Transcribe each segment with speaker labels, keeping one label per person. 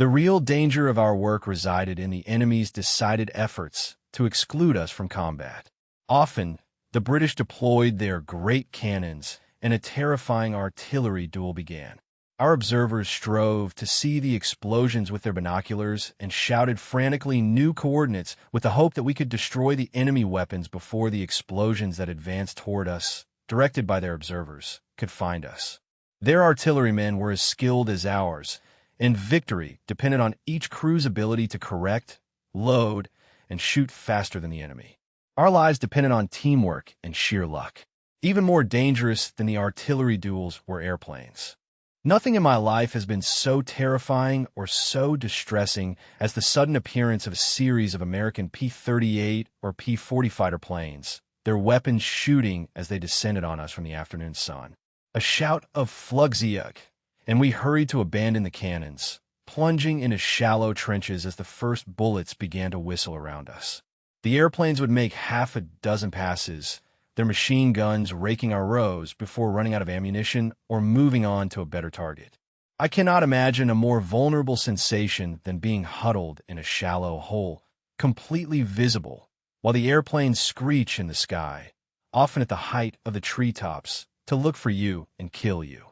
Speaker 1: The real danger of our work resided in the enemy's decided efforts to exclude us from combat. Often, the British deployed their great cannons, and a terrifying artillery duel began. Our observers strove to see the explosions with their binoculars and shouted frantically new coordinates with the hope that we could destroy the enemy weapons before the explosions that advanced toward us, directed by their observers, could find us. Their artillerymen were as skilled as ours, and victory depended on each crew's ability to correct, load, and shoot faster than the enemy. Our lives depended on teamwork and sheer luck. Even more dangerous than the artillery duels were airplanes. Nothing in my life has been so terrifying or so distressing as the sudden appearance of a series of American P-38 or P-40 fighter planes, their weapons shooting as they descended on us from the afternoon sun. A shout of "Flugzeug," and we hurried to abandon the cannons, plunging into shallow trenches as the first bullets began to whistle around us. The airplanes would make half a dozen passes, their machine guns raking our rows before running out of ammunition or moving on to a better target. I cannot imagine a more vulnerable sensation than being huddled in a shallow hole, completely visible, while the airplanes screech in the sky, often at the height of the treetops, to look for you and kill you.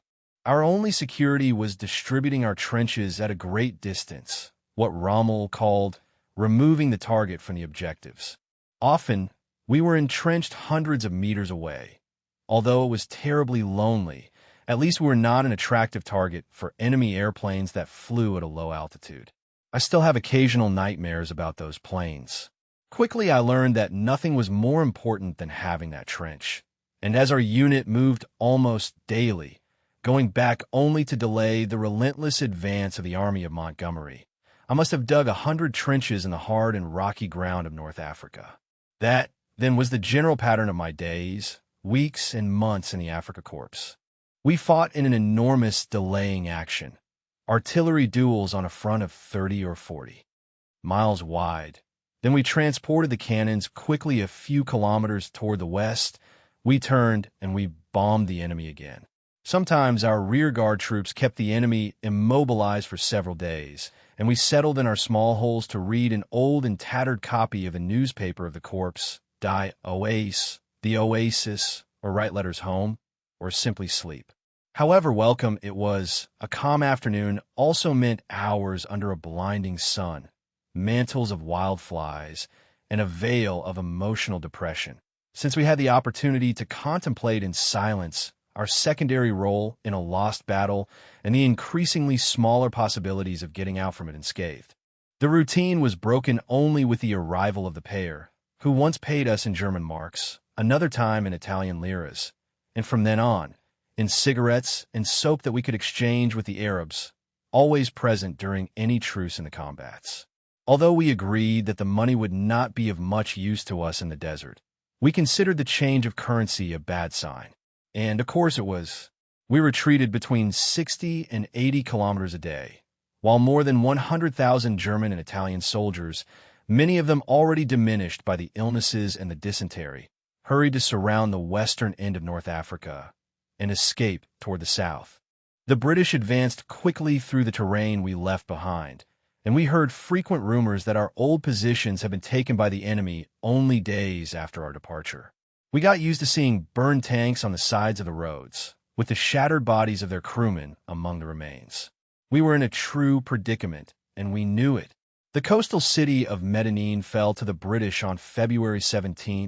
Speaker 1: Our only security was distributing our trenches at a great distance, what Rommel called removing the target from the objectives. Often, we were entrenched hundreds of meters away. Although it was terribly lonely, at least we were not an attractive target for enemy airplanes that flew at a low altitude. I still have occasional nightmares about those planes. Quickly, I learned that nothing was more important than having that trench. And as our unit moved almost daily, going back only to delay the relentless advance of the Army of Montgomery, I must have dug 100 trenches in the hard and rocky ground of North Africa. That then was the general pattern of my days, weeks, and months in the Afrika Korps. We fought in an enormous delaying action, artillery duels on a front of 30 or 40 miles wide. Then we transported the cannons quickly a few kilometers toward the west. We turned and we bombed the enemy again. Sometimes our rearguard troops kept the enemy immobilized for several days, and we settled in our small holes to read an old and tattered copy of a newspaper of the Corps, Die Oase, the Oasis, or write letters home, or simply sleep. However welcome it was, a calm afternoon also meant hours under a blinding sun, mantles of wildflies, and a veil of emotional depression. Since we had the opportunity to contemplate in silence our secondary role in a lost battle and the increasingly smaller possibilities of getting out from it unscathed. The routine was broken only with the arrival of the pair, who once paid us in German marks, another time in Italian liras, and from then on, in cigarettes and soap that we could exchange with the Arabs, always present during any truce in the combats. Although we agreed that the money would not be of much use to us in the desert, we considered the change of currency a bad sign. And of course it was. We retreated between 60 and 80 kilometers a day, while more than 100,000 German and Italian soldiers, many of them already diminished by the illnesses and the dysentery, hurried to surround the western end of North Africa and escape toward the south. The British advanced quickly through the terrain we left behind, and we heard frequent rumors that our old positions had been taken by the enemy only days after our departure. We got used to seeing burned tanks on the sides of the roads, with the shattered bodies of their crewmen among the remains. We were in a true predicament, and we knew it. The coastal city of Medellin fell to the British on February 17,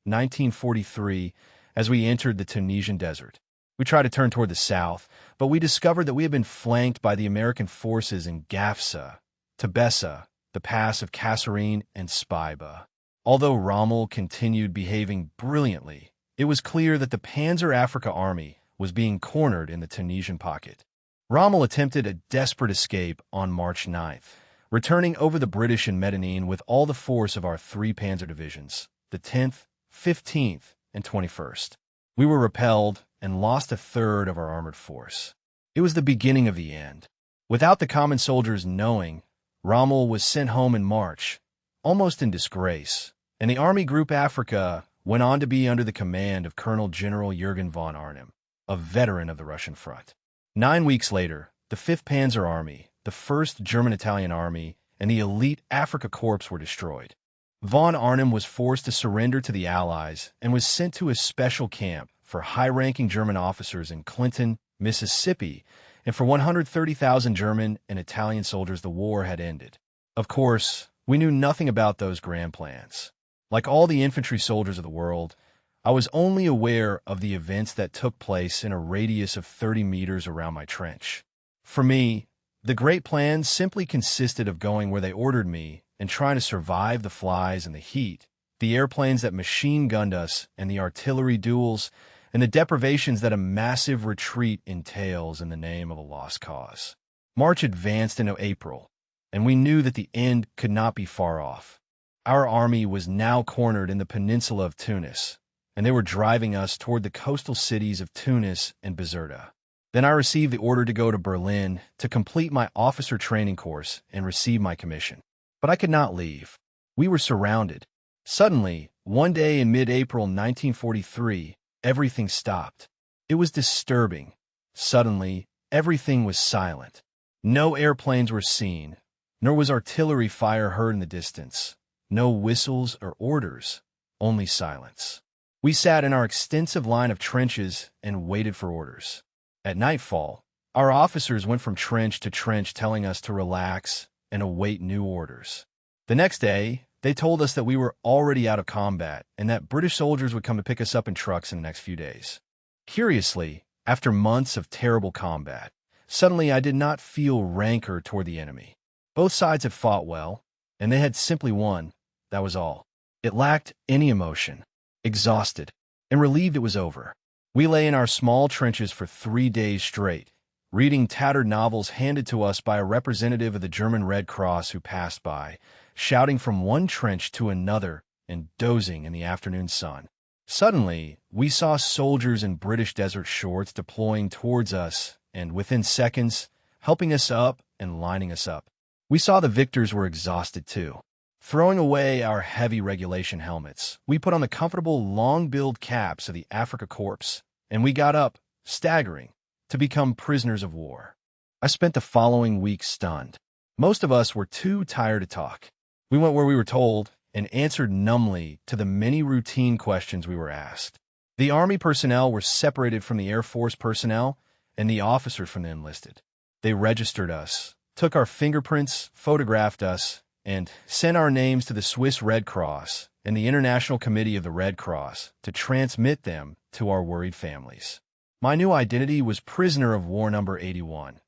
Speaker 1: 1943, as we entered the Tunisian desert. We tried to turn toward the south, but we discovered that we had been flanked by the American forces in Gafsa, Tabessa, the pass of Kasserine, and Spaiba. Although Rommel continued behaving brilliantly, it was clear that the Panzer Afrika Army was being cornered in the Tunisian pocket. Rommel attempted a desperate escape on March 9th, returning over the British in Medellin with all the force of our three panzer divisions, the 10th, 15th, and 21st. We were repelled and lost a third of our armored force. It was the beginning of the end. Without the common soldiers knowing, Rommel was sent home in March, almost in disgrace, and the Army Group Africa went on to be under the command of Colonel General Jürgen von Arnim, a veteran of the Russian front. 9 weeks later, the 5th Panzer Army, the 1st German-Italian Army and the elite Afrika Korps were destroyed. Von Arnim was forced to surrender to the Allies and was sent to a special camp for high-ranking German officers in Clinton, Mississippi, and for 130,000 German and Italian soldiers the war had ended. Of course, we knew nothing about those grand plans. Like all the infantry soldiers of the world, I was only aware of the events that took place in a radius of 30 meters around my trench. For me, the great plan simply consisted of going where they ordered me and trying to survive the flies and the heat, the airplanes that machine-gunned us and the artillery duels, and the deprivations that a massive retreat entails in the name of a lost cause. March advanced into April, and we knew that the end could not be far off. Our army was now cornered in the peninsula of Tunis, and they were driving us toward the coastal cities of Tunis and Bizerta. Then I received the order to go to Berlin to complete my officer training course and receive my commission. But I could not leave. We were surrounded. Suddenly, one day in mid-April 1943, everything stopped. It was disturbing. Suddenly, everything was silent. No airplanes were seen, nor was artillery fire heard in the distance. No whistles or orders, only silence. We sat in our extensive line of trenches and waited for orders. At nightfall, our officers went from trench to trench telling us to relax and await new orders. The next day, they told us that we were already out of combat and that British soldiers would come to pick us up in trucks in the next few days. Curiously, after months of terrible combat, suddenly I did not feel rancor toward the enemy. Both sides had fought well, and they had simply won. That was all. It lacked any emotion. Exhausted and relieved it was over. We lay in our small trenches for 3 days straight, reading tattered novels handed to us by a representative of the German Red Cross who passed by, shouting from one trench to another and dozing in the afternoon sun. Suddenly, we saw soldiers in British desert shorts deploying towards us and, within seconds, helping us up and lining us up. We saw the victors were exhausted too. Throwing away our heavy regulation helmets, we put on the comfortable long-billed caps of the Afrika Korps, and we got up, staggering, to become prisoners of war. I spent the following week stunned. Most of us were too tired to talk. We went where we were told and answered numbly to the many routine questions we were asked. The Army personnel were separated from the Air Force personnel and the officers from the enlisted. They registered us, took our fingerprints, photographed us, and sent our names to the Swiss Red Cross and the International Committee of the Red Cross to transmit them to our worried families. My new identity was prisoner of war number 81.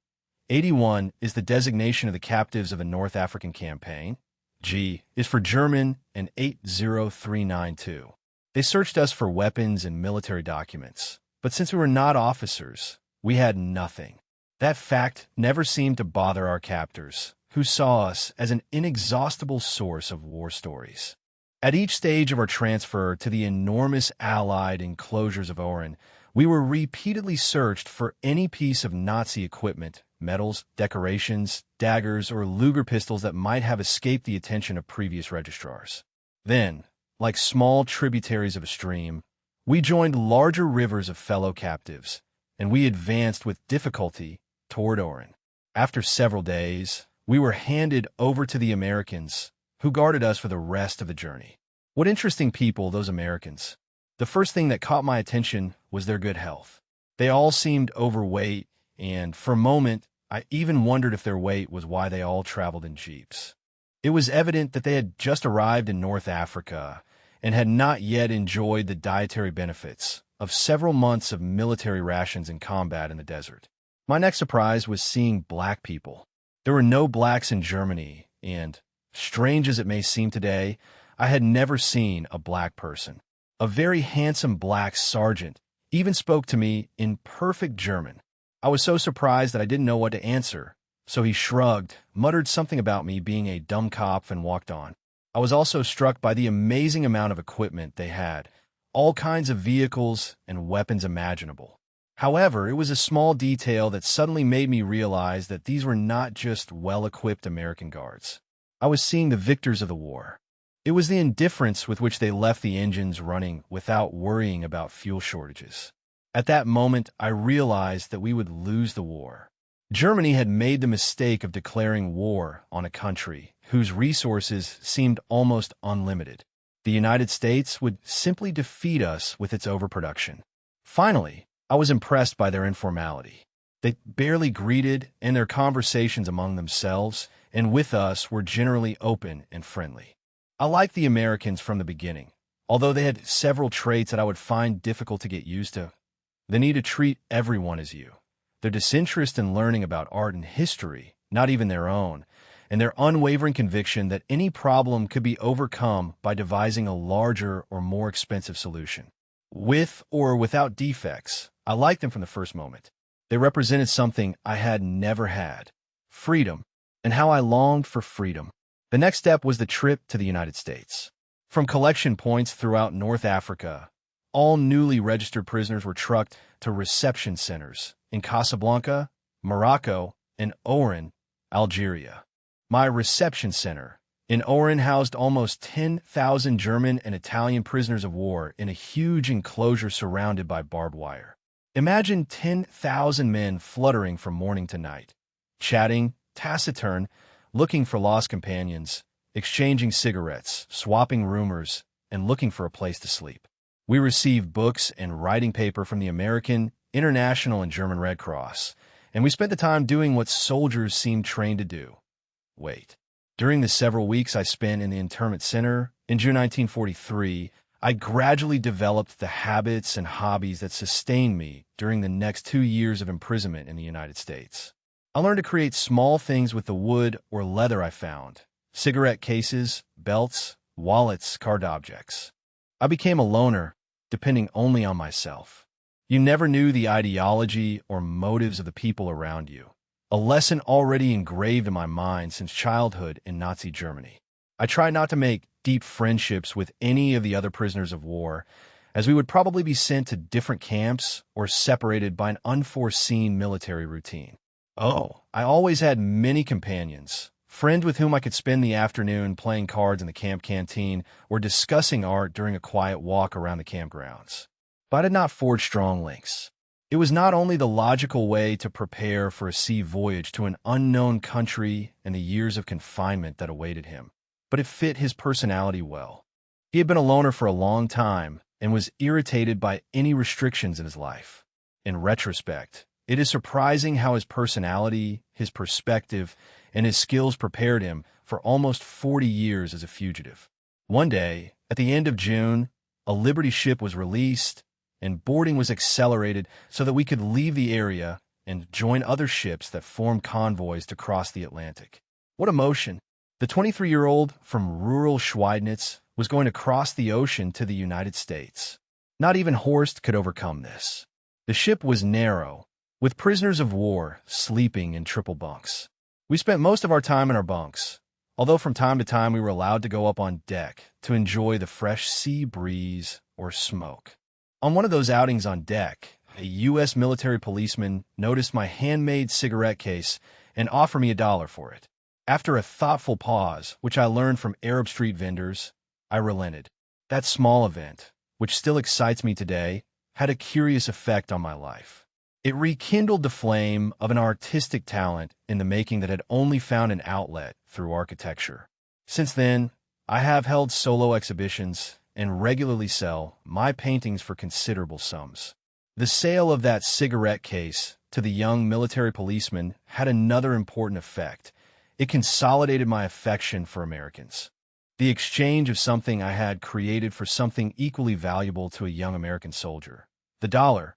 Speaker 1: 81 is the designation of the captives of the North African Campaign. G is for German and 80392. They searched us for weapons and military documents, but since we were not officers, we had nothing. That fact never seemed to bother our captors, who saw us as an inexhaustible source of war stories. At each stage of our transfer to the enormous Allied enclosures of Oran, we were repeatedly searched for any piece of Nazi equipment, medals, decorations, daggers, or Luger pistols that might have escaped the attention of previous registrars. Then, like small tributaries of a stream, we joined larger rivers of fellow captives, and we advanced with difficulty toward Oran. After several days, we were handed over to the Americans, who guarded us for the rest of the journey. What interesting people, those Americans. The first thing that caught my attention was their good health. They all seemed overweight, and for a moment, I even wondered if their weight was why they all traveled in jeeps. It was evident that they had just arrived in North Africa and had not yet enjoyed the dietary benefits of several months of military rations and combat in the desert. My next surprise was seeing black people. There were no blacks in Germany, and, strange as it may seem today, I had never seen a black person. A very handsome black sergeant even spoke to me in perfect German. I was so surprised that I didn't know what to answer, so he shrugged, muttered something about me being a dumb cop, and walked on. I was also struck by the amazing amount of equipment they had, all kinds of vehicles and weapons imaginable. However, it was a small detail that suddenly made me realize that these were not just well-equipped American guards. I was seeing the victors of the war. It was the indifference with which they left the engines running without worrying about fuel shortages. At that moment, I realized that we would lose the war. Germany had made the mistake of declaring war on a country whose resources seemed almost unlimited. The United States would simply defeat us with its overproduction. Finally, I was impressed by their informality. They barely greeted, and their conversations among themselves and with us were generally open and friendly. I liked the Americans from the beginning, although they had several traits that I would find difficult to get used to. The need to treat everyone as you, their disinterest in learning about art and history, not even their own, and their unwavering conviction that any problem could be overcome by devising a larger or more expensive solution. With or without defects, I liked them from the first moment. They represented something I had never had: freedom, and how I longed for freedom. The next step was the trip to the United States. From collection points throughout North Africa, all newly registered prisoners were trucked to reception centers in Casablanca, Morocco, and Oran, Algeria. My reception center in Oran housed almost 10,000 German and Italian prisoners of war in a huge enclosure surrounded by barbed wire. Imagine 10,000 men fluttering from morning to night, chatting, taciturn, looking for lost companions, exchanging cigarettes, swapping rumors, and looking for a place to sleep. We received books and writing paper from the American, International, and German Red Cross, and we spent the time doing what soldiers seemed trained to do: wait. During the several weeks I spent in the internment center, in June 1943, I gradually developed the habits and hobbies that sustained me during the next 2 years of imprisonment in the United States. I learned to create small things with the wood or leather I found: cigarette cases, belts, wallets, carved objects. I became a loner, depending only on myself. You never knew the ideology or motives of the people around you, a lesson already engraved in my mind since childhood in Nazi Germany. I tried not to make deep friendships with any of the other prisoners of war, as we would probably be sent to different camps or separated by an unforeseen military routine. Oh, I always had many companions, friends with whom I could spend the afternoon playing cards in the camp canteen or discussing art during a quiet walk around the campgrounds. But I did not forge strong links. It was not only the logical way to prepare for a sea voyage to an unknown country and the years of confinement that awaited him, but it fit his personality well. He had been a loner for a long time and was irritated by any restrictions in his life. In retrospect, it is surprising how his personality, his perspective, and his skills prepared him for almost 40 years as a fugitive. One day, at the end of June, a Liberty ship was released, and boarding was accelerated so that we could leave the area and join other ships that formed convoys to cross the Atlantic. What emotion! The 23-year-old from rural Schweidnitz was going to cross the ocean to the United States. Not even Horst could overcome this. The ship was narrow, with prisoners of war sleeping in triple bunks. We spent most of our time in our bunks, although from time to time we were allowed to go up on deck to enjoy the fresh sea breeze or smoke. On one of those outings on deck, a U.S. military policeman noticed my handmade cigarette case and offered me $1 for it. After a thoughtful pause, which I learned from Arab street vendors, I relented. That small event, which still excites me today, had a curious effect on my life. It rekindled the flame of an artistic talent in the making that had only found an outlet through architecture. Since then, I have held solo exhibitions and regularly sell my paintings for considerable sums. The sale of that cigarette case to the young military policeman had another important effect. It consolidated my affection for Americans. The exchange of something I had created for something equally valuable to a young American soldier, the dollar,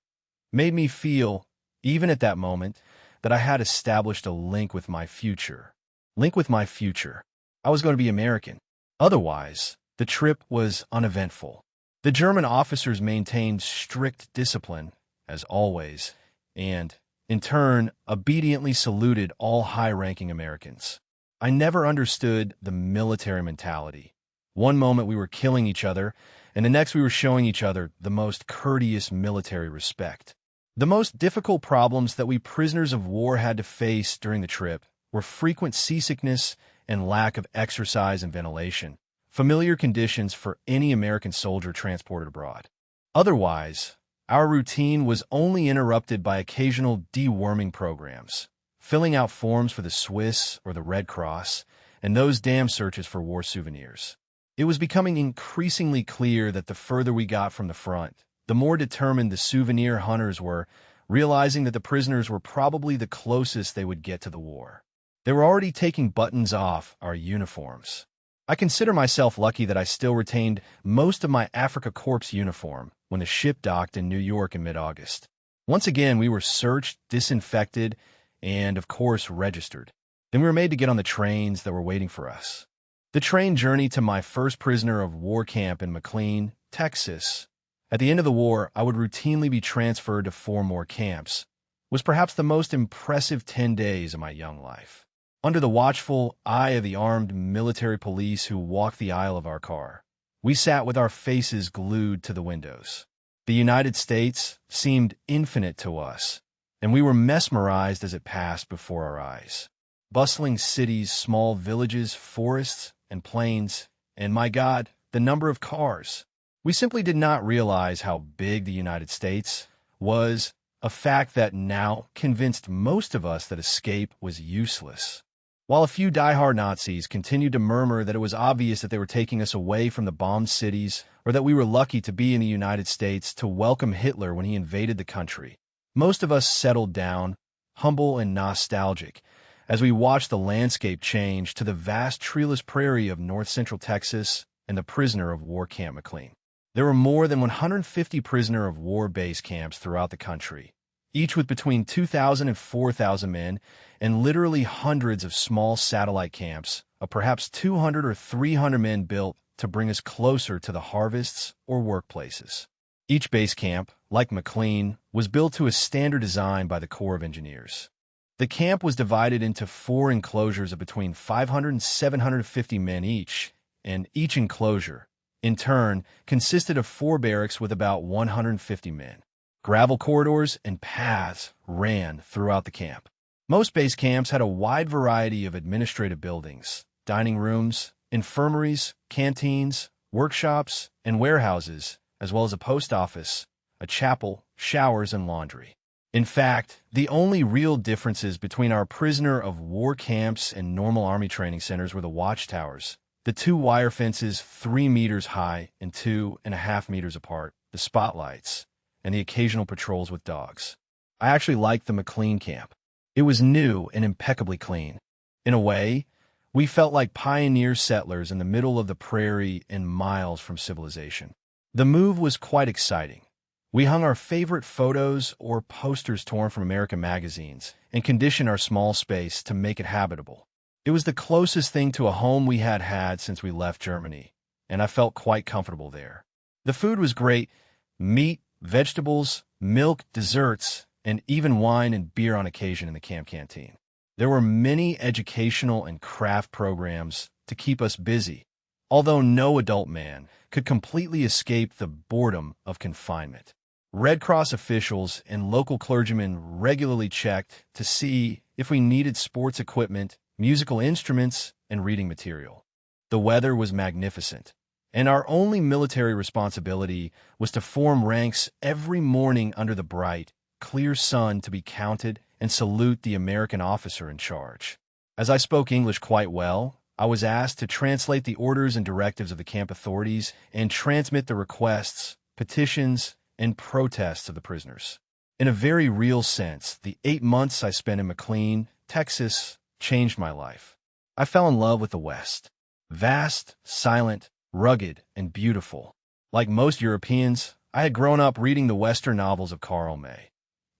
Speaker 1: made me feel, even at that moment, that I had established a link with my future. Link with my future. I was going to be American. Otherwise, the trip was uneventful. The German officers maintained strict discipline, as always, and, in turn, obediently saluted all high-ranking Americans. I never understood the military mentality. One moment we were killing each other, and the next we were showing each other the most courteous military respect. The most difficult problems that we prisoners of war had to face during the trip were frequent seasickness and lack of exercise and ventilation, familiar conditions for any American soldier transported abroad. Otherwise, our routine was only interrupted by occasional deworming programs, filling out forms for the Swiss or the Red Cross, and those damn searches for war souvenirs. It was becoming increasingly clear that the further we got from the front, the more determined the souvenir hunters were, realizing that the prisoners were probably the closest they would get to the war. They were already taking buttons off our uniforms. I consider myself lucky that I still retained most of my Africa Corps uniform when the ship docked in New York in mid-August. Once again, we were searched, disinfected, and, of course, registered. Then we were made to get on the trains that were waiting for us. The train journey to my first prisoner of war camp in McLean, Texas. At the end of the war, I would routinely be transferred to 4 more camps. Was perhaps the most impressive 10 days of my young life. Under the watchful eye of the armed military police who walked the aisle of our car, we sat with our faces glued to the windows. The United States seemed infinite to us, and we were mesmerized as it passed before our eyes. Bustling cities, small villages, forests, and plains, and my God, the number of cars. We simply did not realize how big the United States was, a fact that now convinced most of us that escape was useless. While a few diehard Nazis continued to murmur that it was obvious that they were taking us away from the bombed cities, or that we were lucky to be in the United States to welcome Hitler when he invaded the country, most of us settled down, humble and nostalgic, as we watched the landscape change to the vast treeless prairie of north-central Texas and the prisoner of war camp McLean. There were more than 150 prisoner of war base camps throughout the country, each with between 2,000 and 4,000 men, and literally hundreds of small satellite camps of perhaps 200 or 300 men built to bring us closer to the harvests or workplaces. Each base camp, like McLean, was built to a standard design by the Corps of Engineers. The camp was divided into 4 enclosures of between 500 and 750 men each, and each enclosure, in turn, consisted of 4 barracks with about 150 men. Gravel corridors and paths ran throughout the camp. Most base camps had a wide variety of administrative buildings, dining rooms, infirmaries, canteens, workshops, and warehouses, as well as a post office, a chapel, showers, and laundry. In fact, the only real differences between our prisoner of war camps and normal Army training centers were the watchtowers, the 2 wire fences 3 meters high and 2.5 meters apart, the spotlights, and the occasional patrols with dogs. I actually liked the McLean camp. It was new and impeccably clean. In a way, we felt like pioneer settlers in the middle of the prairie and miles from civilization. The move was quite exciting. We hung our favorite photos or posters torn from American magazines and conditioned our small space to make it habitable. It was the closest thing to a home we had had since we left Germany, and I felt quite comfortable there. The food was great: meat, vegetables, milk, desserts, and even wine and beer on occasion in the camp canteen. There were many educational and craft programs to keep us busy, although no adult man could completely escape the boredom of confinement. Red Cross officials and local clergymen regularly checked to see if we needed sports equipment, musical instruments, and reading material. The weather was magnificent, and our only military responsibility was to form ranks every morning under the bright, clear sun to be counted and salute the American officer in charge. As I spoke English quite well, I was asked to translate the orders and directives of the camp authorities and transmit the requests, petitions, and protests of the prisoners. In a very real sense, the 8 months I spent in McLean, Texas, changed my life. I fell in love with the West. Vast, silent, rugged, and beautiful. Like most Europeans, I had grown up reading the Western novels of Karl May.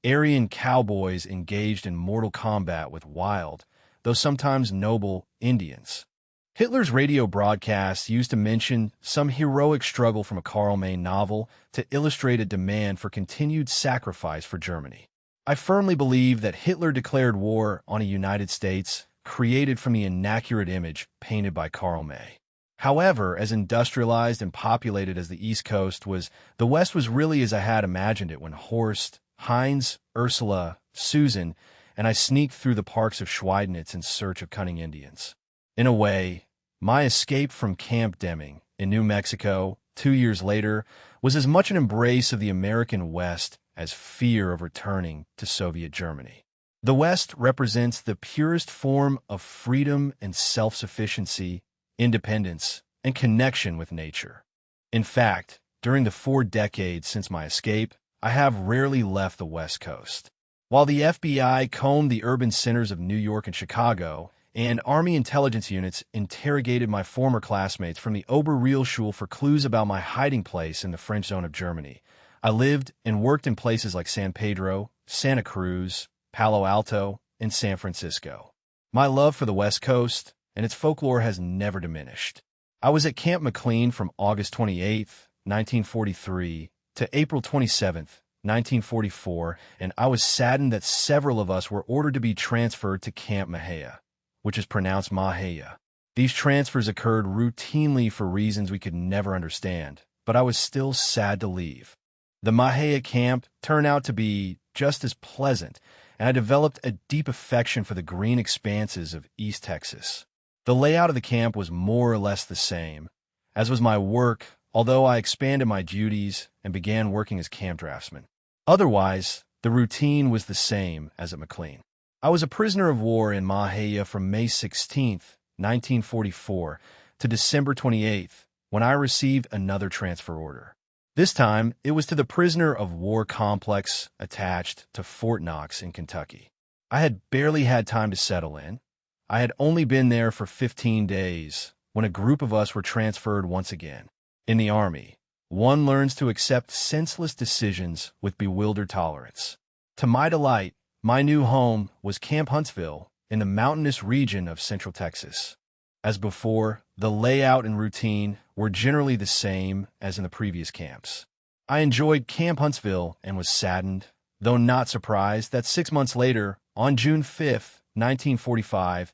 Speaker 1: Aryan cowboys engaged in mortal combat with wild, though sometimes noble, Indians. Hitler's radio broadcasts used to mention some heroic struggle from a Karl May novel to illustrate a demand for continued sacrifice for Germany. I firmly believe that Hitler declared war on a United States created from the inaccurate image painted by Karl May. However, as industrialized and populated as the East Coast was, the West was really as I had imagined it when Horst, Heinz, Ursula, Susan, and I sneaked through the parks of Schweidnitz in search of cunning Indians. In a way, my escape from Camp Deming in New Mexico 2 years later was as much an embrace of the American West as fear of returning to Soviet Germany. The West represents the purest form of freedom and self-sufficiency, independence, and connection with nature. In fact, during the 4 decades since my escape, I have rarely left the West Coast. While the FBI combed the urban centers of New York and Chicago, and Army intelligence units interrogated my former classmates from the Oberrealschule for clues about my hiding place in the French zone of Germany, I lived and worked in places like San Pedro, Santa Cruz, Palo Alto, and San Francisco. My love for the West Coast and its folklore has never diminished. I was at Camp McLean from August 28, 1943, to April 27, 1944, and I was saddened that several of us were ordered to be transferred to Camp Mahia, which is pronounced Mahia. These transfers occurred routinely for reasons we could never understand, but I was still sad to leave. The Mahia camp turned out to be just as pleasant, and I developed a deep affection for the green expanses of East Texas. The layout of the camp was more or less the same, as was my work, although I expanded my duties and began working as camp draftsman. Otherwise, the routine was the same as at McLean. I was a prisoner of war in Mahia from May 16, 1944, to December 28, when I received another transfer order. This time, it was to the prisoner of war complex attached to Fort Knox in Kentucky. I had barely had time to settle in. I had only been there for 15 days when a group of us were transferred once again. In the Army, one learns to accept senseless decisions with bewildered tolerance. To my delight, my new home was Camp Huntsville in the mountainous region of Central Texas. As before, the layout and routine were generally the same as in the previous camps. I enjoyed Camp Huntsville and was saddened, though not surprised, that 6 months later, on June 5, 1945,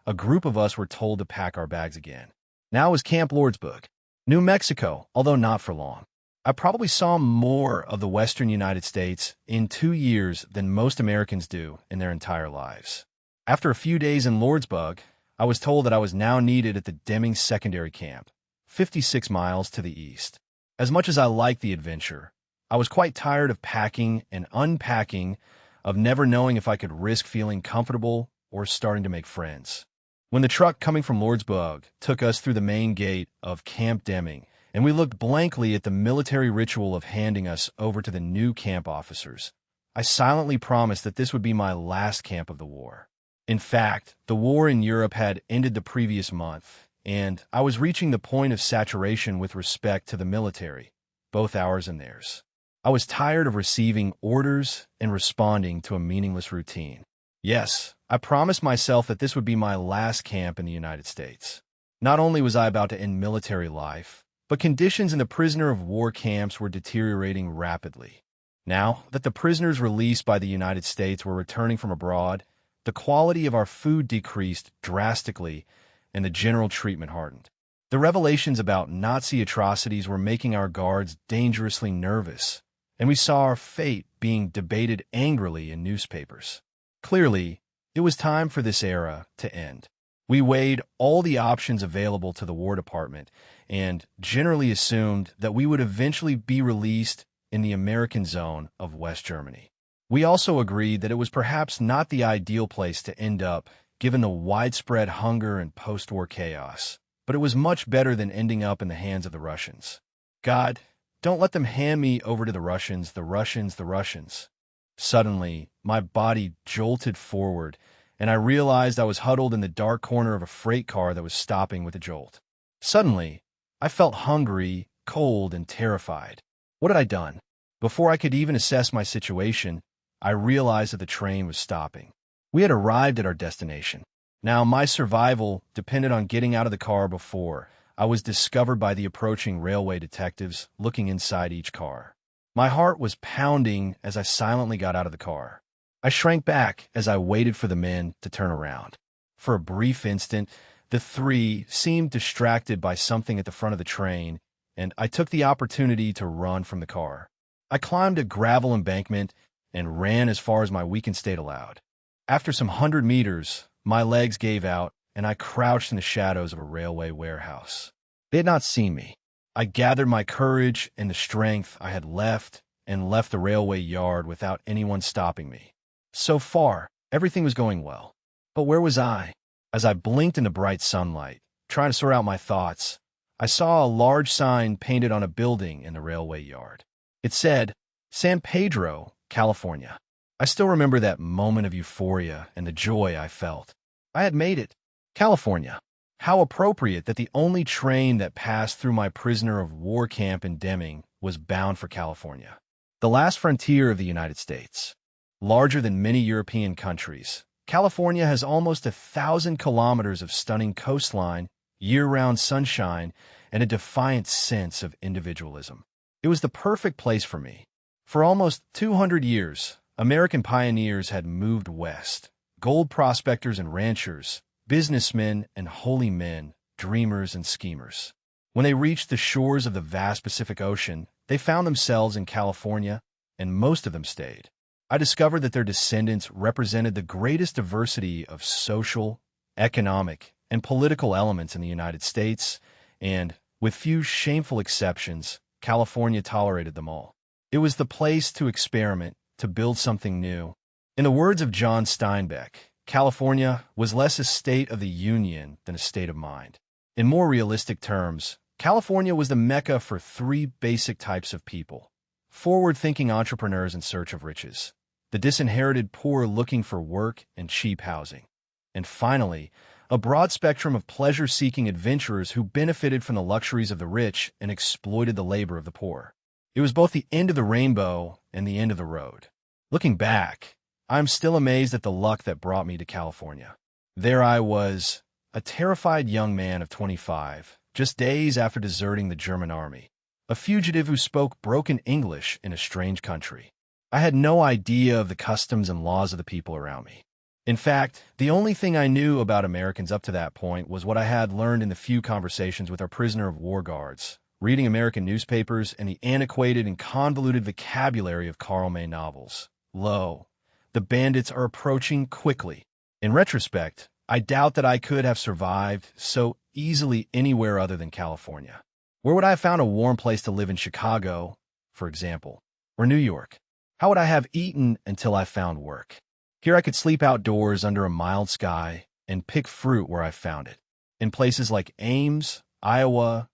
Speaker 1: a group of us were told to pack our bags again. Now it was Camp Lordsburg, New Mexico, although not for long. I probably saw more of the western United States in 2 years than most Americans do in their entire lives. After a few days in Lordsburg, I was told that I was now needed at the Deming Secondary Camp, 56 miles to the east. As much as I liked the adventure, I was quite tired of packing and unpacking, of never knowing if I could risk feeling comfortable or starting to make friends. When the truck coming from Lordsburg took us through the main gate of Camp Deming, and we looked blankly at the military ritual of handing us over to the new camp officers, I silently promised that this would be my last camp of the war. In fact, the war in Europe had ended the previous month, and I was reaching the point of saturation with respect to the military, both ours and theirs. I was tired of receiving orders and responding to a meaningless routine. Yes, I promised myself that this would be my last camp in the United States. Not only was I about to end military life, but conditions in the prisoner of war camps were deteriorating rapidly. Now that the prisoners released by the United States were returning from abroad, the quality of our food decreased drastically and the general treatment hardened. The revelations about Nazi atrocities were making our guards dangerously nervous, and we saw our fate being debated angrily in newspapers. Clearly, it was time for this era to end. We weighed all the options available to the War Department and generally assumed that we would eventually be released in the American zone of West Germany. We also agreed that it was perhaps not the ideal place to end up given the widespread hunger and post-war chaos, but it was much better than ending up in the hands of the Russians. God, don't let them hand me over to the Russians, the Russians, the Russians. Suddenly, my body jolted forward, and I realized I was huddled in the dark corner of a freight car that was stopping with a jolt. Suddenly, I felt hungry, cold, and terrified. What had I done? Before I could even assess my situation, I realized that the train was stopping. We had arrived at our destination. Now, my survival depended on getting out of the car before I was discovered by the approaching railway detectives looking inside each car. My heart was pounding as I silently got out of the car. I shrank back as I waited for the men to turn around. For a brief instant, the three seemed distracted by something at the front of the train, and I took the opportunity to run from the car. I climbed a gravel embankment and ran as far as my weakened state allowed. After some 100 meters, my legs gave out, and I crouched in the shadows of a railway warehouse. They had not seen me. I gathered my courage and the strength I had left the railway yard without anyone stopping me. So far, Everything was going well. But where was I? As I blinked in the bright sunlight, trying to sort out my thoughts, I saw a large sign painted on a building in the railway yard. It said, San Pedro, California. I still remember that moment of euphoria and the joy I felt. I had made it. California. How appropriate that the only train that passed through my prisoner of war camp in Deming was bound for California, the last frontier of the United States. Larger than many European countries, California has almost 1,000 kilometers of stunning coastline, year-round sunshine, and a defiant sense of individualism. It was the perfect place for me. For almost 200 years, American pioneers had moved west, gold prospectors and ranchers, businessmen and holy men, dreamers and schemers. When they reached the shores of the vast Pacific Ocean, they found themselves in California, and most of them stayed. I discovered that their descendants represented the greatest diversity of social, economic, and political elements in the United States, and, with few shameful exceptions, California tolerated them all. It was the place to experiment, to build something new. In the words of John Steinbeck, California was less a state of the union than a state of mind. In more realistic terms, California was the mecca for three basic types of people: forward-thinking entrepreneurs in search of riches, the disinherited poor looking for work and cheap housing, and finally, a broad spectrum of pleasure-seeking adventurers who benefited from the luxuries of the rich and exploited the labor of the poor. It was both the end of the rainbow and the end of the road. Looking back, I'm still amazed at the luck that brought me to California. There I was, a terrified young man of 25, just days after deserting the German army, a fugitive who spoke broken English in a strange country. I had no idea of the customs and laws of the people around me. In fact, the only thing I knew about Americans up to that point was what I had learned in the few conversations with our prisoner of war guards, reading American newspapers, and the antiquated and convoluted vocabulary of Karl May novels. Lo, the bandits are approaching quickly. In retrospect, I doubt that I could have survived so easily anywhere other than California. Where would I have found a warm place to live in Chicago, for example, or New York? How would I have eaten until I found work? Here I could sleep outdoors under a mild sky and pick fruit where I found it. In places like Ames, Iowa,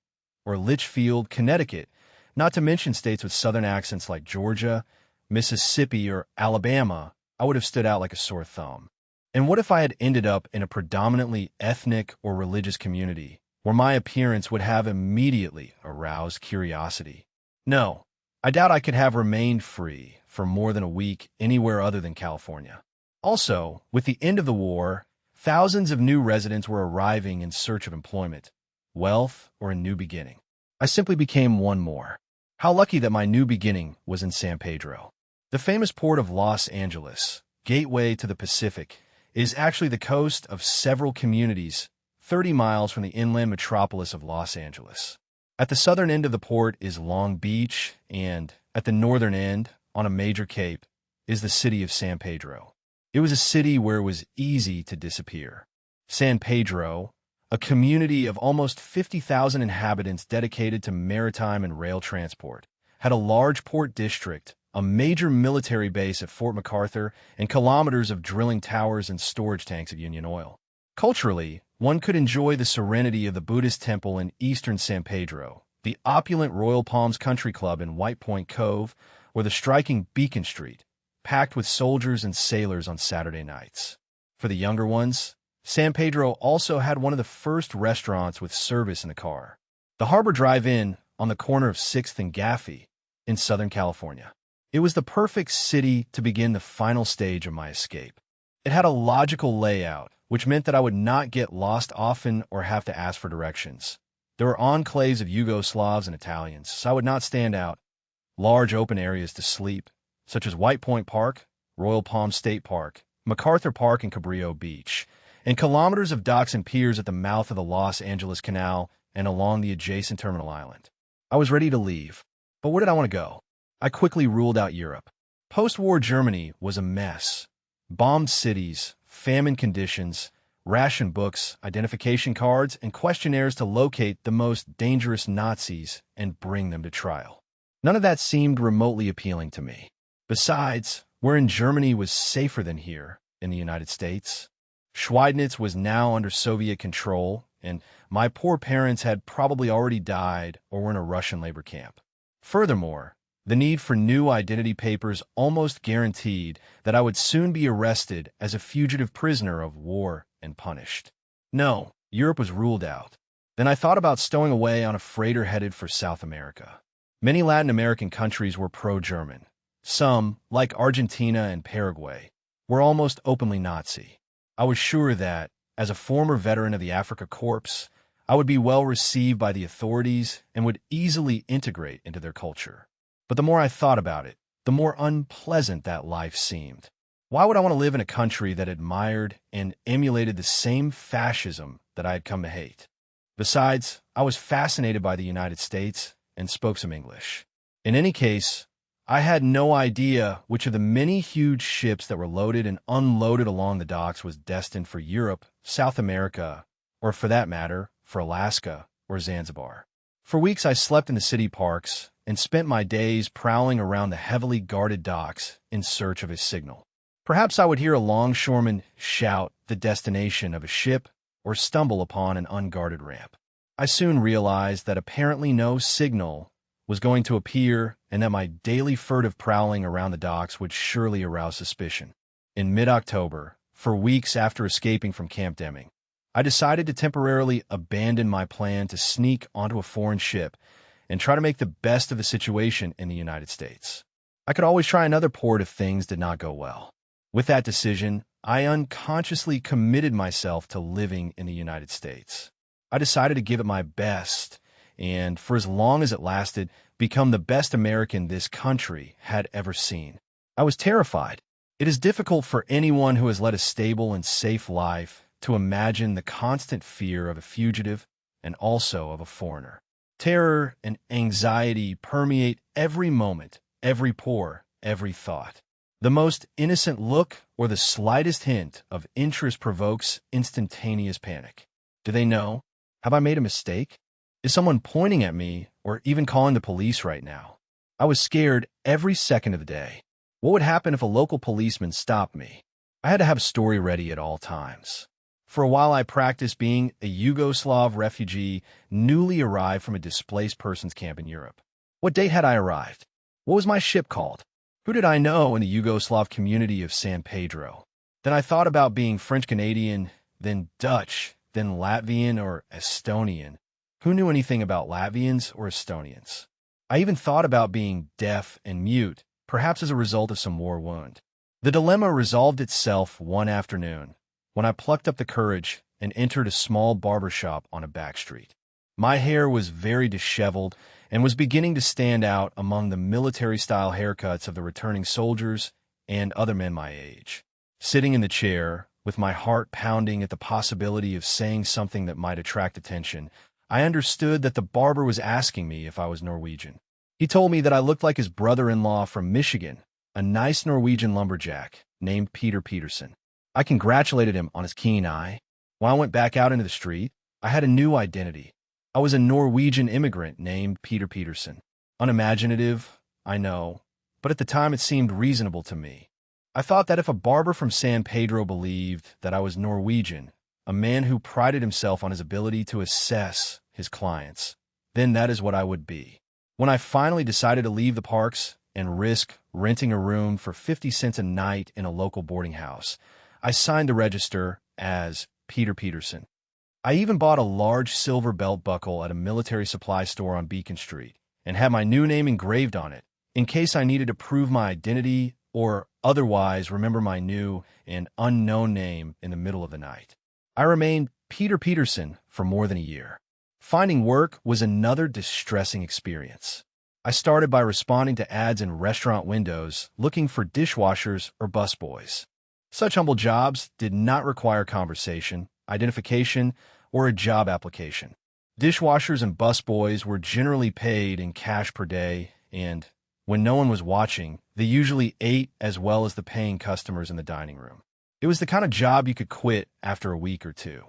Speaker 1: or Litchfield, Connecticut, not to mention states with southern accents like Georgia, Mississippi, or Alabama, I would have stood out like a sore thumb. And what if I had ended up in a predominantly ethnic or religious community, where my appearance would have immediately aroused curiosity? No, I doubt I could have remained free for more than a week anywhere other than California. Also, with the end of the war, thousands of new residents were arriving in search of employment, wealth, or a new beginning. I simply became one more. How lucky that my new beginning was in San Pedro. The famous port of Los Angeles, gateway to the Pacific, is actually the coast of several communities 30 miles from the inland metropolis of Los Angeles. At the southern end of the port is Long Beach, and at the northern end, on a major cape, is the city of San Pedro. It was a city where it was easy to disappear. San Pedro, a community of almost 50,000 inhabitants dedicated to maritime and rail transport, had a large port district, a major military base at Fort MacArthur, and kilometers of drilling towers and storage tanks of Union Oil. Culturally, one could enjoy the serenity of the Buddhist temple in eastern San Pedro, the opulent Royal Palms Country Club in White Point Cove, or the striking Beacon Street, packed with soldiers and sailors on Saturday nights. For the younger ones, San Pedro also had one of the first restaurants with service in the car, the Harbor Drive-In on the corner of 6th and Gaffey in Southern California. It was the perfect city to begin the final stage of my escape. It had a logical layout, which meant that I would not get lost often or have to ask for directions. There were enclaves of Yugoslavs and Italians, so I would not stand out. Large open areas to sleep, such as White Point Park, Royal Palm State Park, MacArthur Park, and Cabrillo Beach, and kilometers of docks and piers at the mouth of the Los Angeles Canal and along the adjacent terminal island. I was ready to leave, but where did I want to go? I quickly ruled out Europe. Post-war Germany was a mess. Bombed cities, famine conditions, ration books, identification cards, and questionnaires to locate the most dangerous Nazis and bring them to trial. None of that seemed remotely appealing to me. Besides, where in Germany was safer than here, in the United States. Schweidnitz was now under Soviet control, and my poor parents had probably already died or were in a Russian labor camp. Furthermore, the need for new identity papers almost guaranteed that I would soon be arrested as a fugitive prisoner of war and punished. No, Europe was ruled out. Then I thought about stowing away on a freighter headed for South America. Many Latin American countries were pro-German. Some, like Argentina and Paraguay, were almost openly Nazi. I was sure that, as a former veteran of the Afrika Korps, I would be well received by the authorities and would easily integrate into their culture. But the more I thought about it, the more unpleasant that life seemed. Why would I want to live in a country that admired and emulated the same fascism that I had come to hate? Besides, I was fascinated by the United States and spoke some English. In any case, I had no idea which of the many huge ships that were loaded and unloaded along the docks was destined for Europe, South America, or for that matter, for Alaska or Zanzibar. For weeks I slept in the city parks and spent my days prowling around the heavily guarded docks in search of a signal. Perhaps I would hear a longshoreman shout the destination of a ship or stumble upon an unguarded ramp. I soon realized that apparently no signal was going to appear and that my daily furtive prowling around the docks would surely arouse suspicion. In mid-October, for weeks after escaping from Camp Deming, I decided to temporarily abandon my plan to sneak onto a foreign ship and try to make the best of the situation in the United States. I could always try another port if things did not go well. With that decision, I unconsciously committed myself to living in the United States. I decided to give it my best, and for as long as it lasted, become the best American this country had ever seen. I was terrified. It is difficult for anyone who has led a stable and safe life to imagine the constant fear of a fugitive and also of a foreigner. Terror and anxiety permeate every moment, every pore, every thought. The most innocent look or the slightest hint of interest provokes instantaneous panic. Do they know? Have I made a mistake? Is someone pointing at me or even calling the police right now? I was scared every second of the day. What would happen if a local policeman stopped me? I had to have a story ready at all times. For a while, I practiced being a Yugoslav refugee newly arrived from a displaced persons camp in Europe. What date had I arrived? What was my ship called? Who did I know in the Yugoslav community of San Pedro? Then I thought about being French-Canadian, then Dutch, then Latvian or Estonian. Who knew anything about Latvians or Estonians? I even thought about being deaf and mute, perhaps as a result of some war wound. The dilemma resolved itself one afternoon, when I plucked up the courage and entered a small barber shop on a back street. My hair was very disheveled and was beginning to stand out among the military-style haircuts of the returning soldiers and other men my age. Sitting in the chair, with my heart pounding at the possibility of saying something that might attract attention, I understood that the barber was asking me if I was Norwegian. He told me that I looked like his brother-in-law from Michigan, a nice Norwegian lumberjack named Peter Peterson. I congratulated him on his keen eye. When I went back out into the street, I had a new identity. I was a Norwegian immigrant named Peter Peterson. Unimaginative, I know, but at the time it seemed reasonable to me. I thought that if a barber from San Pedro believed that I was Norwegian, a man who prided himself on his ability to assess his clients, then that is what I would be. When I finally decided to leave the parks and risk renting a room for 50 cents a night in a local boarding house, I signed the register as Peter Peterson. I even bought a large silver belt buckle at a military supply store on Beacon Street and had my new name engraved on it in case I needed to prove my identity or otherwise remember my new and unknown name in the middle of the night. I remained Peter Peterson for more than a year. Finding work was another distressing experience. I started by responding to ads in restaurant windows looking for dishwashers or busboys. Such humble jobs did not require conversation, identification, or a job application. Dishwashers and busboys were generally paid in cash per day, and, when no one was watching, they usually ate as well as the paying customers in the dining room. It was the kind of job you could quit after a week or two.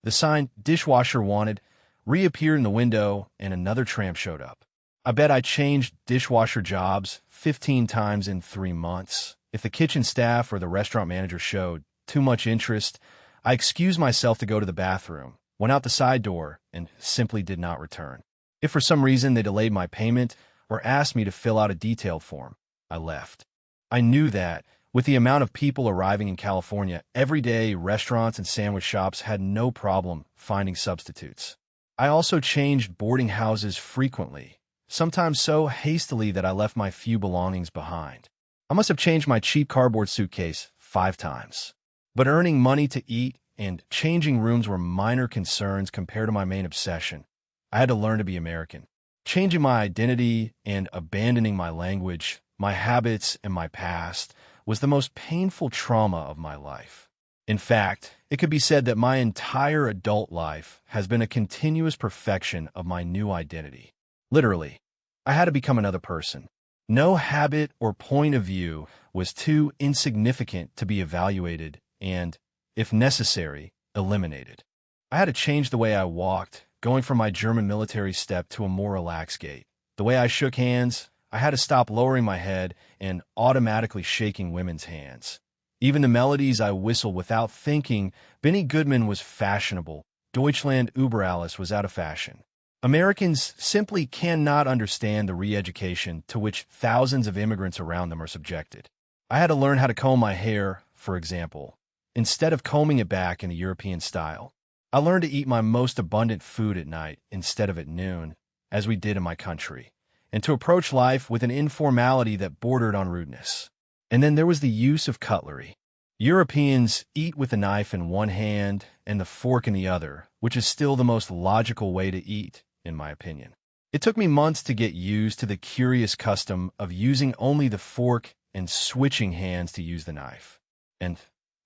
Speaker 1: The sign, "Dishwasher Wanted," reappeared in the window, and another tramp showed up. I bet I changed dishwasher jobs 15 times in 3 months. If the kitchen staff or the restaurant manager showed too much interest, I excused myself to go to the bathroom, went out the side door, and simply did not return. If for some reason they delayed my payment or asked me to fill out a detailed form, I left. I knew that, with the amount of people arriving in California every day, restaurants and sandwich shops had no problem finding substitutes. I also changed boarding houses frequently, sometimes so hastily that I left my few belongings behind. I must have changed my cheap cardboard suitcase 5 times. But earning money to eat and changing rooms were minor concerns compared to my main obsession. I had to learn to be American. Changing my identity and abandoning my language, my habits, and my past was the most painful trauma of my life. In fact, it could be said that my entire adult life has been a continuous perfection of my new identity. Literally, I had to become another person. No habit or point of view was too insignificant to be evaluated and, if necessary, eliminated. I had to change the way I walked, going from my German military step to a more relaxed gait. The way I shook hands, I had to stop lowering my head and automatically shaking women's hands. Even the melodies I whistled without thinking, Benny Goodman was fashionable, Deutschland über alles was out of fashion. Americans simply cannot understand the re-education to which thousands of immigrants around them are subjected. I had to learn how to comb my hair, for example, instead of combing it back in a European style. I learned to eat my most abundant food at night instead of at noon, as we did in my country, and to approach life with an informality that bordered on rudeness. And then there was the use of cutlery. Europeans eat with a knife in one hand and the fork in the other, which is still the most logical way to eat, in my opinion. It took me months to get used to the curious custom of using only the fork and switching hands to use the knife. And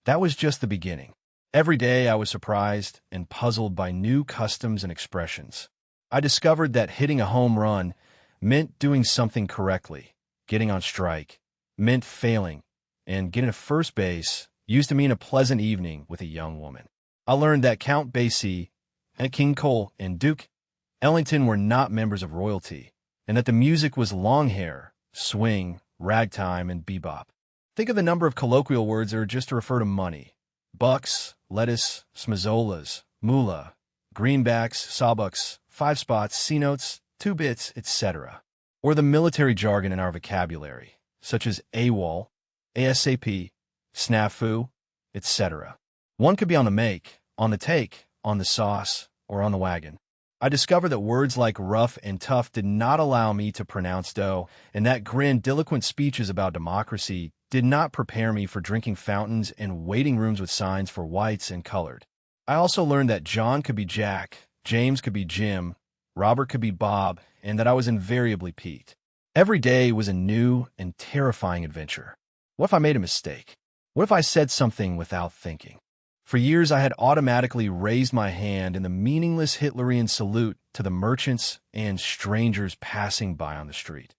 Speaker 1: that was just the beginning. Every day I was surprised and puzzled by new customs and expressions. I discovered that hitting a home run meant doing something correctly. Getting on strike meant failing, and getting to first base used to mean a pleasant evening with a young woman. I learned that Count Basie and King Cole and Duke Ellington were not members of royalty, and that the music was long hair, swing, ragtime, and bebop. Think of the number of colloquial words that are just to refer to money. Bucks, lettuce, smazolas, moolah, greenbacks, sawbucks, 5 spots, C-notes, 2 bits, etc. Or the military jargon in our vocabulary, such as AWOL, ASAP, snafu, etc. One could be on the make, on the take, on the sauce, or on the wagon. I discovered that words like rough and tough did not allow me to pronounce dough, and that grandiloquent speeches about democracy did not prepare me for drinking fountains and waiting rooms with signs for whites and colored. I also learned that John could be Jack, James could be Jim, Robert could be Bob, and that I was invariably Pete. Every day was a new and terrifying adventure. What if I made a mistake? What if I said something without thinking? For years I had automatically raised my hand in the meaningless Hitlerian salute to the merchants and strangers passing by on the street.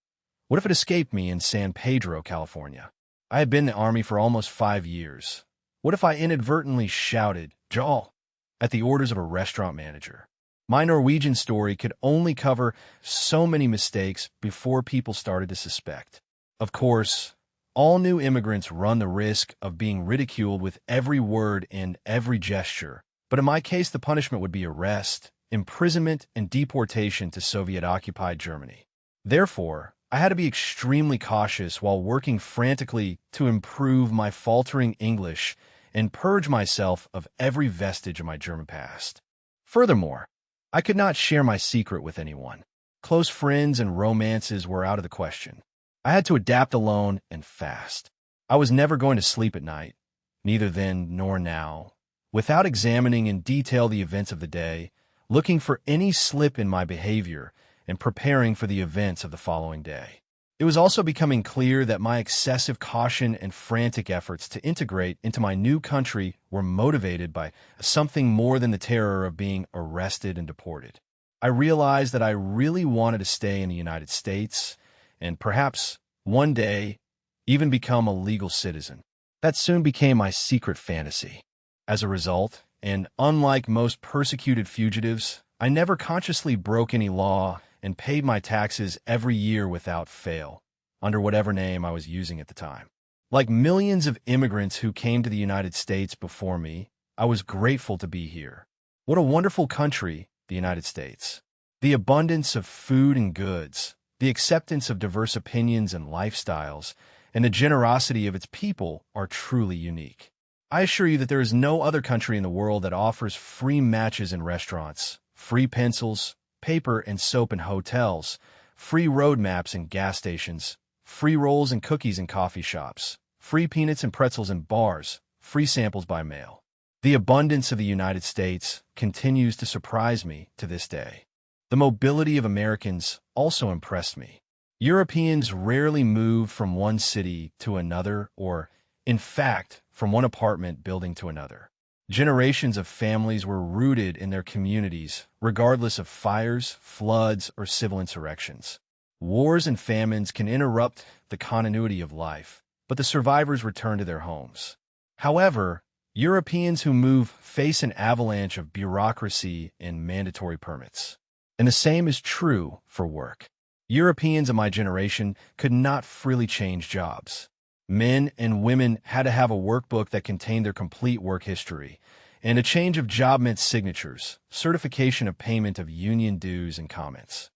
Speaker 1: What if it escaped me in San Pedro, California? I had been in the Army for almost 5 years. What if I inadvertently shouted, "Jarl," at the orders of a restaurant manager? My Norwegian story could only cover so many mistakes before people started to suspect. Of course, all new immigrants run the risk of being ridiculed with every word and every gesture, but in my case the punishment would be arrest, imprisonment, and deportation to Soviet-occupied Germany. Therefore, I had to be extremely cautious while working frantically to improve my faltering English and purge myself of every vestige of my German past. Furthermore, I could not share my secret with anyone. Close friends and romances were out of the question. I had to adapt alone and fast. I was never going to sleep at night, neither then nor now, without examining in detail the events of the day, looking for any slip in my behavior, and preparing for the events of the following day. It was also becoming clear that my excessive caution and frantic efforts to integrate into my new country were motivated by something more than the terror of being arrested and deported. I realized that I really wanted to stay in the United States and perhaps one day even become a legal citizen. That soon became my secret fantasy. As a result, and unlike most persecuted fugitives, I never consciously broke any law and paid my taxes every year without fail, under whatever name I was using at the time. Like millions of immigrants who came to the United States before me, I was grateful to be here. What a wonderful country, the United States. The abundance of food and goods, the acceptance of diverse opinions and lifestyles, and the generosity of its people are truly unique. I assure you that there is no other country in the world that offers free matches in restaurants, free pencils, paper and soap in hotels, free road maps in gas stations, free rolls and cookies in coffee shops, free peanuts and pretzels in bars, free samples by mail. The abundance of the United States continues to surprise me to this day. The mobility of Americans also impressed me. Europeans rarely move from one city to another or, in fact, from one apartment building to another. Generations of families were rooted in their communities, regardless of fires, floods, or civil insurrections. Wars and famines can interrupt the continuity of life, but the survivors return to their homes. However, Europeans who move face an avalanche of bureaucracy and mandatory permits. And the same is true for work. Europeans of my generation could not freely change jobs. Men and women had to have a workbook that contained their complete work history, and a change of job meant signatures, certification of payment of union dues and comments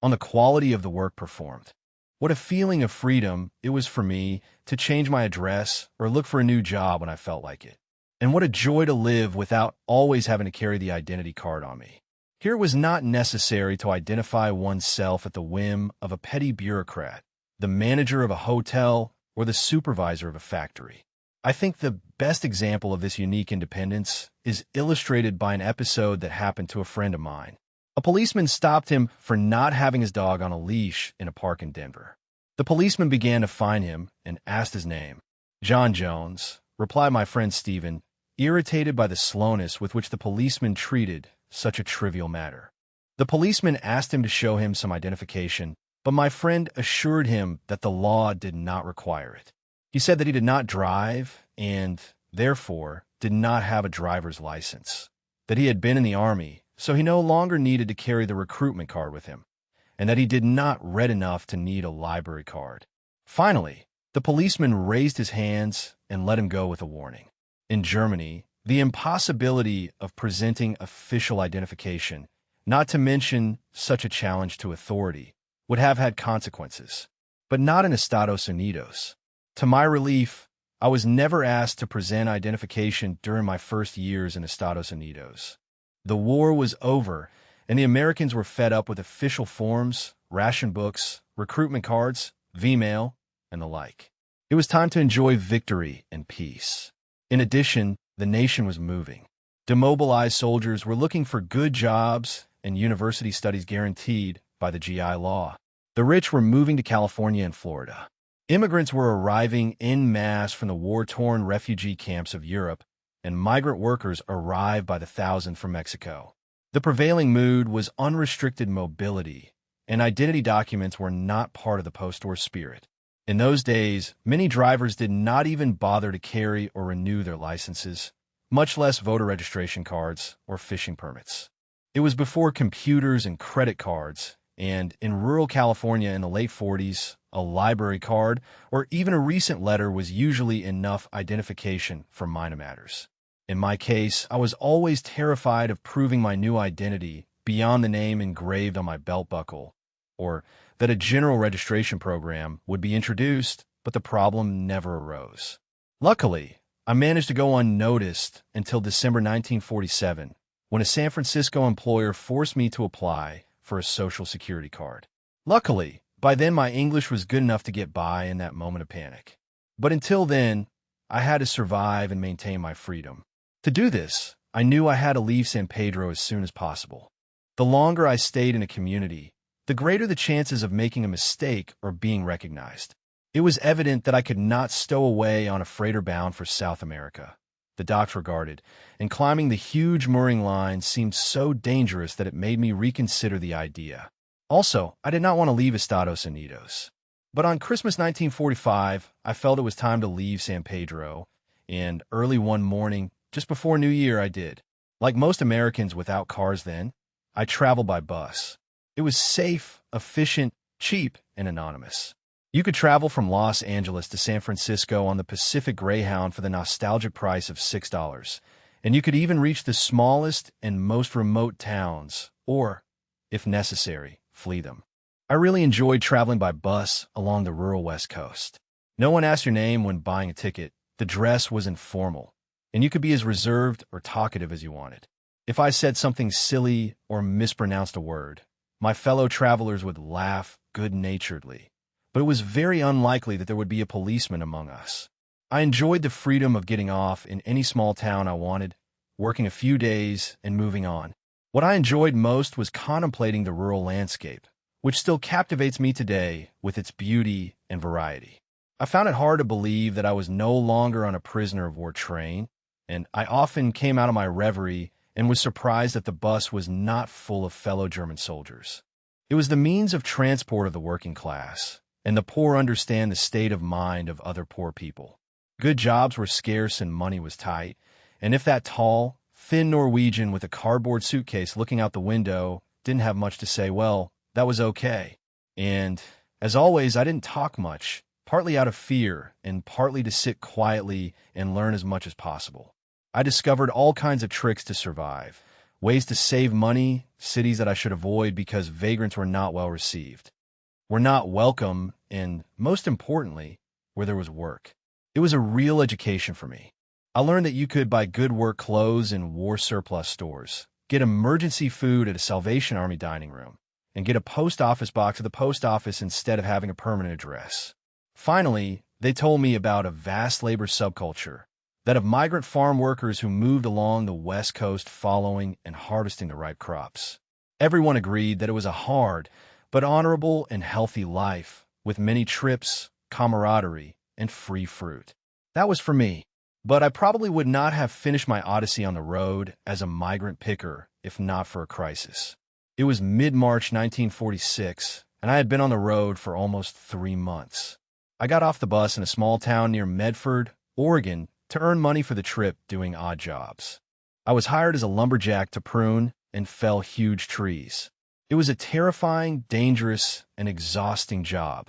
Speaker 1: on the quality of the work performed. What a feeling of freedom it was for me to change my address or look for a new job when I felt like it. And what a joy to live without always having to carry the identity card on me. Here it was not necessary to identify oneself at the whim of a petty bureaucrat, the manager of a hotel, or the supervisor of a factory. I think the best example of this unique independence is illustrated by an episode that happened to a friend of mine. A policeman stopped him for not having his dog on a leash in a park in Denver. The policeman began to fine him and asked his name. "John Jones," replied my friend Stephen, irritated by the slowness with which the policeman treated such a trivial matter. The policeman asked him to show him some identification, but my friend assured him that the law did not require it. He said that he did not drive and, therefore, did not have a driver's license, that he had been in the Army, so he no longer needed to carry the recruitment card with him, and that he did not read enough to need a library card. Finally, the policeman raised his hands and let him go with a warning. In Germany, the impossibility of presenting official identification, not to mention such a challenge to authority, would have had consequences, but not in Estados Unidos. To my relief, I was never asked to present identification during my first years in Estados Unidos. The war was over, and the Americans were fed up with official forms, ration books, recruitment cards, V-mail, and the like. It was time to enjoy victory and peace. In addition, the nation was moving. Demobilized soldiers were looking for good jobs and university studies guaranteed by the GI Law. The rich were moving to California and Florida. Immigrants were arriving en masse from the war-torn refugee camps of Europe, and migrant workers arrived by the thousand from Mexico. The prevailing mood was unrestricted mobility, and identity documents were not part of the post-war spirit. In those days, many drivers did not even bother to carry or renew their licenses, much less voter registration cards or fishing permits. It was before computers and credit cards, and in rural California in the late 40s, a library card or even a recent letter was usually enough identification for minor matters. In my case, I was always terrified of proving my new identity beyond the name engraved on my belt buckle, or that a general registration program would be introduced, but the problem never arose. Luckily, I managed to go unnoticed until December 1947, when a San Francisco employer forced me to apply for a Social Security card. Luckily, by then my English was good enough to get by in that moment of panic. But until then, I had to survive and maintain my freedom. To do this, I knew I had to leave San Pedro as soon as possible. The longer I stayed in a community, the greater the chances of making a mistake or being recognized. It was evident that I could not stow away on a freighter bound for South America, the docks regarded, and climbing the huge mooring line seemed so dangerous that it made me reconsider the idea. Also, I did not want to leave Estados Unidos. But on Christmas 1945, I felt it was time to leave San Pedro, and early one morning, just before New Year, I did. Like most Americans without cars then, I traveled by bus. It was safe, efficient, cheap, and anonymous. You could travel from Los Angeles to San Francisco on the Pacific Greyhound for the nostalgic price of $6, and you could even reach the smallest and most remote towns, or, if necessary, flee them. I really enjoyed traveling by bus along the rural West Coast. No one asked your name when buying a ticket. The dress was informal, and you could be as reserved or talkative as you wanted. If I said something silly or mispronounced a word, my fellow travelers would laugh good-naturedly, but it was very unlikely that there would be a policeman among us. I enjoyed the freedom of getting off in any small town I wanted, working a few days, and moving on. What I enjoyed most was contemplating the rural landscape, which still captivates me today with its beauty and variety. I found it hard to believe that I was no longer on a prisoner of war train, and I often came out of my reverie and was surprised that the bus was not full of fellow German soldiers. It was the means of transport of the working class, and the poor understand the state of mind of other poor people. Good jobs were scarce and money was tight, and if that tall, thin Norwegian with a cardboard suitcase looking out the window didn't have much to say, well, that was okay. And, as always, I didn't talk much, partly out of fear and partly to sit quietly and learn as much as possible. I discovered all kinds of tricks to survive, ways to save money, cities that I should avoid because vagrants were not well received, were not welcome, and, most importantly, where there was work. It was a real education for me. I learned that you could buy good work clothes in war surplus stores, get emergency food at a Salvation Army dining room, and get a post office box at the post office instead of having a permanent address. Finally, they told me about a vast labor subculture, that of migrant farm workers who moved along the West Coast following and harvesting the ripe crops. Everyone agreed that it was a hard, but honorable and healthy life, with many trips, camaraderie, and free fruit. That was for me, but I probably would not have finished my odyssey on the road as a migrant picker if not for a crisis. It was mid-March 1946, and I had been on the road for almost 3 months. I got off the bus in a small town near Medford, Oregon, to earn money for the trip doing odd jobs. I was hired as a lumberjack to prune and fell huge trees. It was a terrifying, dangerous, and exhausting job,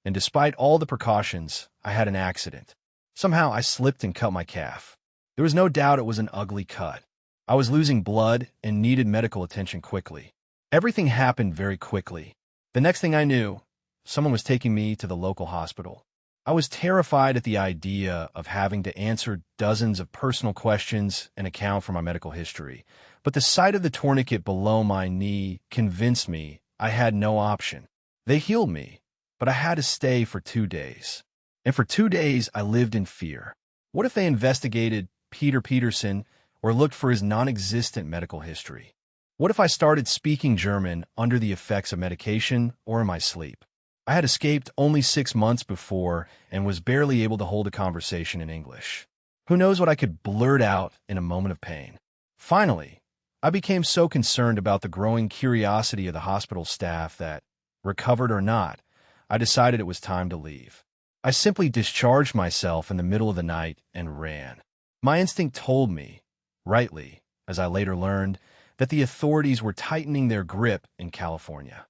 Speaker 1: and despite all the precautions, I had an accident. Somehow I slipped and cut my calf. There was no doubt it was an ugly cut. I was losing blood and needed medical attention quickly. Everything happened very quickly. The next thing I knew, someone was taking me to the local hospital. I was terrified at the idea of having to answer dozens of personal questions and account for my medical history, but the sight of the tourniquet below my knee convinced me I had no option. They healed me, but I had to stay for 2 days. And for 2 days, I lived in fear. What if they investigated Peter Peterson or looked for his non-existent medical history? What if I started speaking German under the effects of medication or in my sleep? I had escaped only 6 months before and was barely able to hold a conversation in English. Who knows what I could blurt out in a moment of pain? Finally, I became so concerned about the growing curiosity of the hospital staff that, recovered or not, I decided it was time to leave. I simply discharged myself in the middle of the night and ran. My instinct told me, rightly, as I later learned, that the authorities were tightening their grip in California.